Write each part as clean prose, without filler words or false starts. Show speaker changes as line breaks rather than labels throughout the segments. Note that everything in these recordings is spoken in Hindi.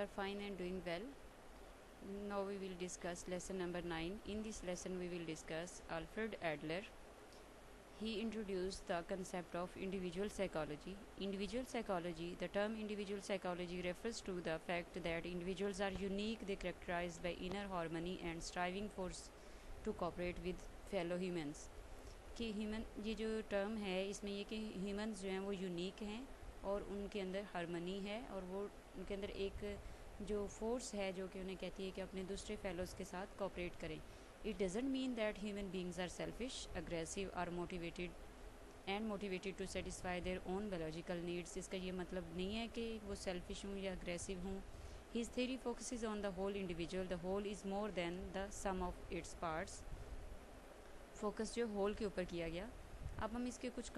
are fine and doing well. Now we will discuss lesson number 9. In this lesson we will discuss Alfred Adler. He introduced the concept of individual psychology. Individual psychology, the term individual psychology refers to the fact that individuals are unique, they characterized by inner harmony and striving force to cooperate with fellow humans. कि ह्यूमन, ये जो टर्म है इसमें ये कि ह्यूमंस जो हैं वो यूनिक हैं और उनके अंदर हारमनी है और वो उनके अंदर एक जो फोर्स है जो कि उन्हें कहती है कि अपने दूसरे फेलोज़ के साथ कोऑपरेट करें. It doesn't mean that human beings are selfish, aggressive और motivated to satisfy their own biological needs. इसका ये मतलब नहीं है कि वो सेल्फिश हूँ या अग्रेसिव हूँ. His theory focuses on the whole individual. The whole is more than the sum of its parts. Focus जो होल के ऊपर किया गया. अब हम इसके कुछ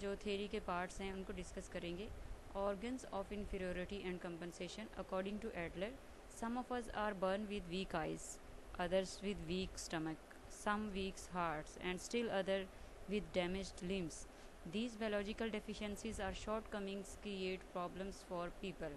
जो थ्योरी के पार्ट्स हैं उनको डिस्कस करेंगे. Organs of inferiority and compensation. According to Adler, some of us are born with weak eyes, others with weak stomach, some weak hearts, and still other with damaged limbs. These biological deficiencies or shortcomings create problems for people.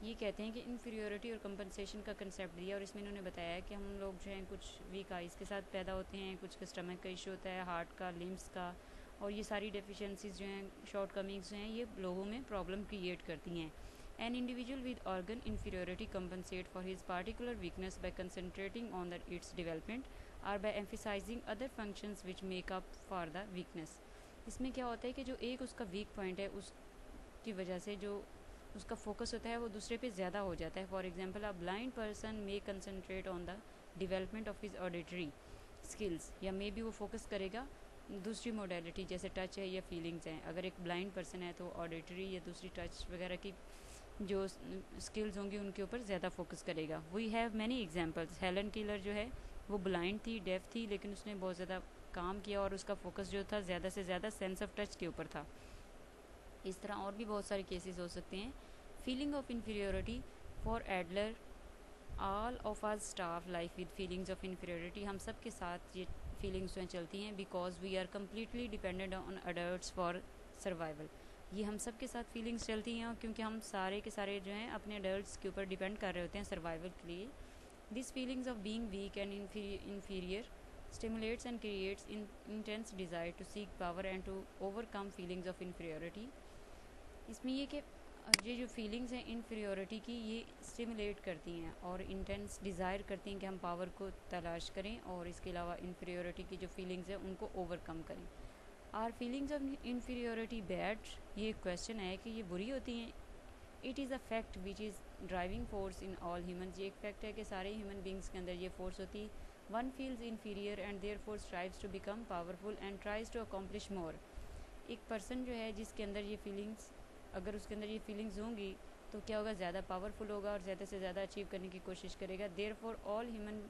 ये कहते हैं कि इन्फीरियोरिटी और कंपनसेशन का कंसेप्ट दिया और इसमें इन्होंने बताया कि हम लोग जो हैं कुछ वीक आइज़ के साथ पैदा होते हैं, कुछ का स्टमक का इशू होता है, हार्ट का, लिम्स का, और ये सारी डेफिशिएंसीज जो हैं, शॉर्टकमिंग्स जो हैं, ये लोगों में प्रॉब्लम क्रिएट करती हैं. An individual with organ inferiority compensate for his particular weakness by concentrating on its development or by emphasizing other functions which make up for the weakness. इसमें क्या होता है कि जो एक उसका वीक पॉइंट है उसकी वजह से जो उसका फोकस होता है वो दूसरे पे ज़्यादा हो जाता है. For example, a blind person may concentrate on the development of his auditory skills, या मे बी वो फोकस करेगा दूसरी मोडेलिटी जैसे टच है या फीलिंग्स हैं. अगर एक ब्लाइंड पर्सन है तो ऑडिटरी या दूसरी टच वगैरह की जो स्किल्स होंगी उनके ऊपर ज़्यादा फोकस करेगा. We have many examples. Helen Keller जो है वो ब्लाइंड थी, डेफ थी, लेकिन उसने बहुत ज़्यादा काम किया और उसका फोकस जो था ज़्यादा से ज़्यादा सेंस ऑफ टच के ऊपर था. इस तरह और भी बहुत सारे केसेस हो सकते हैं. Feeling of inferiority. For Adler, all of our start life with feelings of inferiority. हम सब के साथ ये फीलिंग्स जो चलती हैं because we are completely dependent on adults for survival. ये हम सब के साथ फीलिंग्स चलती हैं क्योंकि हम सारे के सारे जो हैं अपने अडल्ट्स के ऊपर डिपेंड कर रहे होते हैं सर्वाइवल के लिए. This feelings of being weak and inferior stimulates and creates intense desire to seek power and to overcome feelings of inferiority. इसमें ये कि ये जो फीलिंग्स हैं इन्फीरियोरिटी की, ये स्टिमुलेट करती हैं और इंटेंस डिज़ायर करती हैं कि हम पावर को तलाश करें और इसके अलावा इन्फीरियोरिटी की जो फीलिंग्स हैं उनको ओवरकम करें. Are feelings of inferiority bad? ये क्वेश्चन है कि ये बुरी होती हैं. It is a fact which is driving force in all humans. ये एक फैक्ट है कि सारे ह्यूमन बींग्स के अंदर ये फोर्स होती है. One feels inferior and therefore strives to become powerful and tries to accomplish more. एक पर्सन जो है जिसके अंदर ये फीलिंग्स, अगर उसके अंदर ये फीलिंग्स होंगी तो क्या होगा, ज़्यादा पावरफुल होगा और ज़्यादा से ज़्यादा अचीव करने की कोशिश करेगा. Therefore all human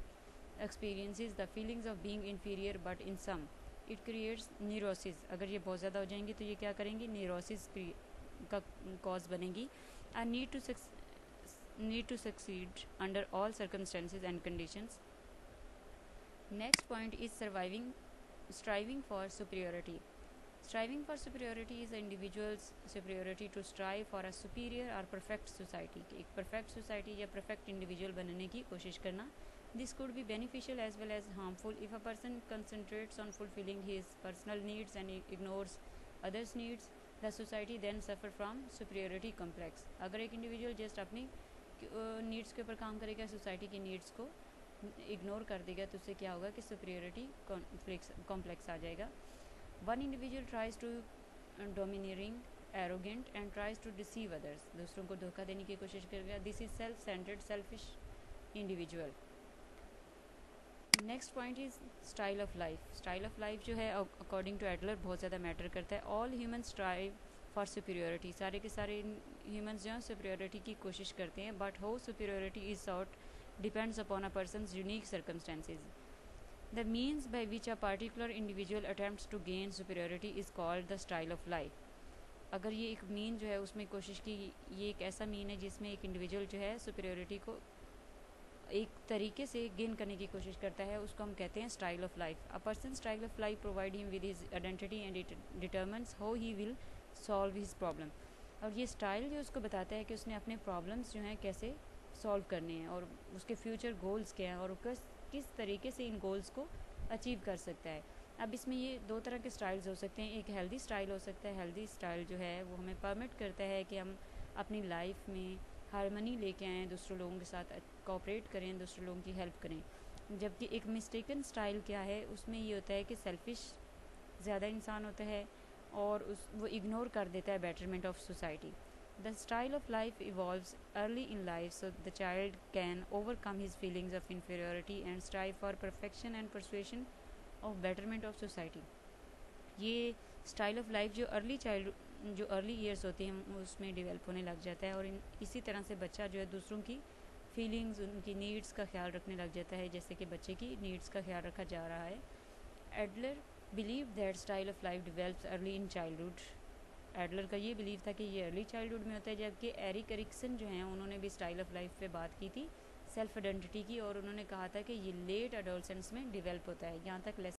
experiences the feelings of being inferior but in some it creates neurosis. अगर ये बहुत ज़्यादा हो जाएंगी तो ये क्या करेंगी, न्यूरोसिस का कॉज बनेगी. I need to succeed under all circumstances and conditions. Next point is striving for superiority. Striving for superiority is an individual's superiority to strive for a superior or perfect society. एक perfect society या perfect individual बनने की कोशिश करना. This could be beneficial as well as harmful. If a person concentrates on fulfilling his personal needs and ignores others' needs, the society then suffer from superiority complex. अगर एक individual just अपनी needs के ऊपर काम करेगा, society की needs को ignore कर देगा, तो उससे क्या होगा कि superiority complex आ जाएगा. One individual tries to domineering, arrogant and tries to deceive others. दूसरों को धोखा देने की कोशिश करेगा. This is self-centered, selfish individual. Next point is style of life. Style of life जो है according to Adler बहुत ज़्यादा मैटर करता है. All humans strive for superiority. सारे के सारे humans जो हैं superiority की कोशिश करते हैं. But how superiority is sought depends upon a person's unique circumstances. The means by which a particular individual attempts to gain superiority is called the style of life. अगर ये एक मीन जो है उसमें कोशिश की, ये एक ऐसा मीन है जिसमें एक इंडिविजुअल जो है सुपीरियोरिटी को एक तरीके से गेन करने की कोशिश करता है, उसको हम कहते हैं style of life. A person style of life provide him with his identity and it determines how he will solve his problem. और ये स्टाइल जो उसको बताता है कि उसने अपने प्रॉब्लम्स जो हैं कैसे सॉल्व करने हैं और उसके फ्यूचर गोल्स क्या हैं और किस तरीके से इन गोल्स को अचीव कर सकता है। अब इसमें ये दो तरह के स्टाइल्स हो सकते हैं। एक हेल्दी स्टाइल हो सकता है। हेल्दी स्टाइल जो है वो हमें परमिट करता है कि हम अपनी लाइफ में हारमनी लेके आएँ, दूसरे लोगों के साथ कोऑपरेट करें, दूसरे लोगों की हेल्प करें। जबकि एक मिस्टेकन स्टाइल क्या है, उसमें ये होता है कि सेल्फिश ज़्यादा इंसान होता है और वो इग्नोर कर देता है betterment of society. The style of life evolves early in life so the child can overcome his feelings of inferiority and strive for perfection and persuasion of betterment of society. ये स्टाइल ऑफ लाइफ जो अर्ली ईयर्स होती हैं उसमें डेवलप होने लग जाता है और इसी तरह से बच्चा जो है दूसरों की फीलिंग्स, उनकी नीड्स का ख्याल रखने लग जाता है, जैसे कि बच्चे की नीड्स का ख्याल रखा जा रहा है। Adler believe that style of life develops early in childhood. Adler का ये बिलीव था कि ये अर्ली चाइल्डहुड में होता है, जबकि एरिक एरिक्सन जो हैं उन्होंने भी स्टाइल ऑफ लाइफ पे बात की थी, सेल्फ आइडेंटिटी की, और उन्होंने कहा था कि ये लेट एडोलसेंस में डिवेल्प होता है। यहाँ तक